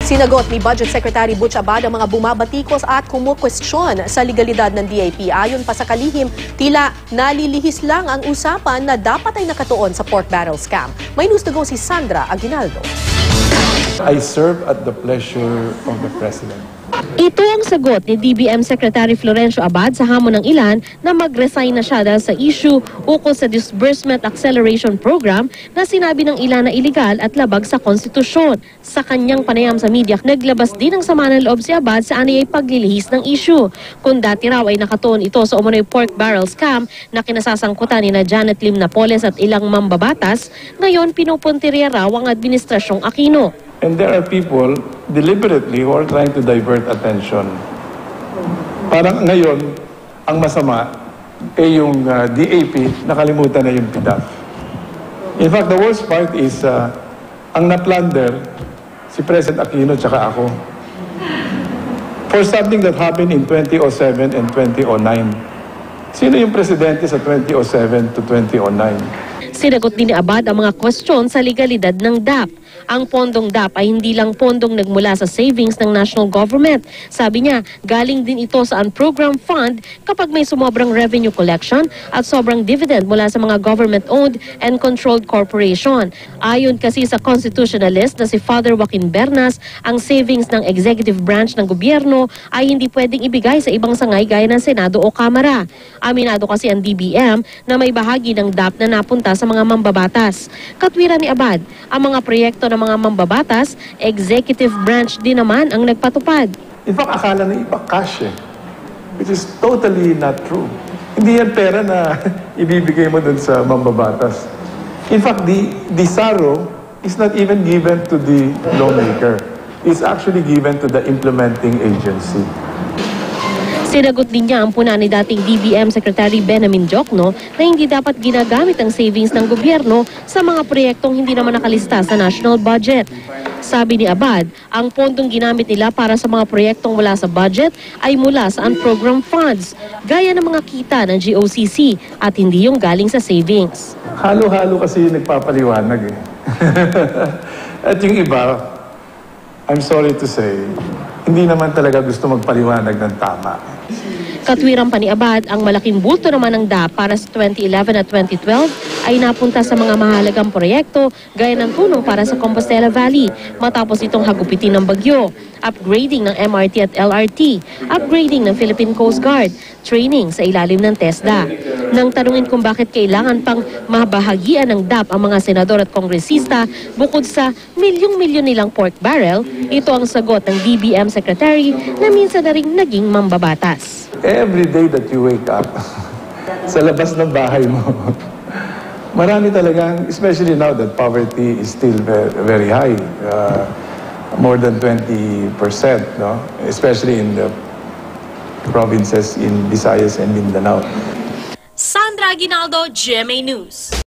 Sinagot ni Budget Secretary Butch Abad ang mga bumabatikos at kumukwestiyon sa legalidad ng DAP. Ayon pa sa kalihim, tila nalilihis lang ang usapan na dapat ay nakatuon sa pork barrel scam. May news to go si Sandra Aguinaldo. I serve at the pleasure of the President. Ito ang sagot ni DBM Secretary Florencio Abad sa hamon ng ilan na mag-resign na siya dahil sa issue ukol sa Disbursement Acceleration Program na sinabi ng ilan na iligal at labag sa konstitusyon. Sa kanyang panayam sa media, naglabas din ng sama ng loob si Abad sa aniyay paglilihis ng issue. Kung dati raw ay nakatuon ito sa umunoy pork barrel scam na kinasasangkutan ni na Janet Lim Napoles at ilang mambabatas, ngayon pinupuntirya raw ang Administrasyong Aquino. And there are people deliberately who are trying to divert attention. Parang ngayon, ang masama ay yung DAP, nakalimutan na yung PDAP. In fact, the worst part is, ang na-plunder, si President Aquino tsaka ako. For something that happened in 2007 and 2009. Sino yung presidente sa 2007 to 2009? Sinagot din ni Abad ang mga kwestiyon sa legalidad ng DAP. Ang pondong DAP ay hindi lang pondong nagmula sa savings ng national government. Sabi niya, galing din ito sa unprogrammed fund kapag may sumobrang revenue collection at sobrang dividend mula sa mga government-owned and controlled corporation. Ayon kasi sa constitutionalist na si Father Joaquin Bernas, ang savings ng executive branch ng gobyerno ay hindi pwedeng ibigay sa ibang sangay gaya ng Senado o Kamara. Aminado kasi ang DBM na may bahagi ng DAP na napunta sa mga mambabatas. Katwiran ni Abad, ang mga proyekto ng mga mambabatas, executive branch din naman ang nagpatupad. In fact, akala ng iba cash which is totally not true. Hindi yan pera na ibibigay mo dun sa mambabatas. In fact, the SARO is not even given to the lawmaker. It's actually given to the implementing agency. Sinagot din niya ang puna ni dating DBM Secretary Benjamin Diokno na hindi dapat ginagamit ang savings ng gobyerno sa mga proyektong hindi naman nakalista sa national budget. Sabi ni Abad, ang pondong ginamit nila para sa mga proyektong wala sa budget ay mula sa unprogrammed funds, gaya ng mga kita ng GOCC at hindi yung galing sa savings. Halo-halo kasi yung nagpapaliwanag At yung iba, I'm sorry to say, hindi naman talaga gusto magpaliwanag ng tama. Katwiran pa ni Abad, ang malaking bulto naman ng DAP para sa 2011 at 2012 ay napunta sa mga mahalagang proyekto gaya ng tulong para sa Compostela Valley matapos itong hagupitin ng bagyo, upgrading ng MRT at LRT, upgrading ng Philippine Coast Guard, training sa ilalim ng TESDA. Nang tanungin kung bakit kailangan pang mabahagian ng DAP ang mga senador at kongresista bukod sa milyong-milyon nilang pork barrel, ito ang sagot ng DBM Secretary na minsan na ring naging mambabatas. Every day that you wake up, sa labas ng bahay mo, marami talagang, especially now that poverty is still very high, more than 20%, no? Especially in the provinces in Visayas and Mindanao. Sandra Aguinaldo, GMA News.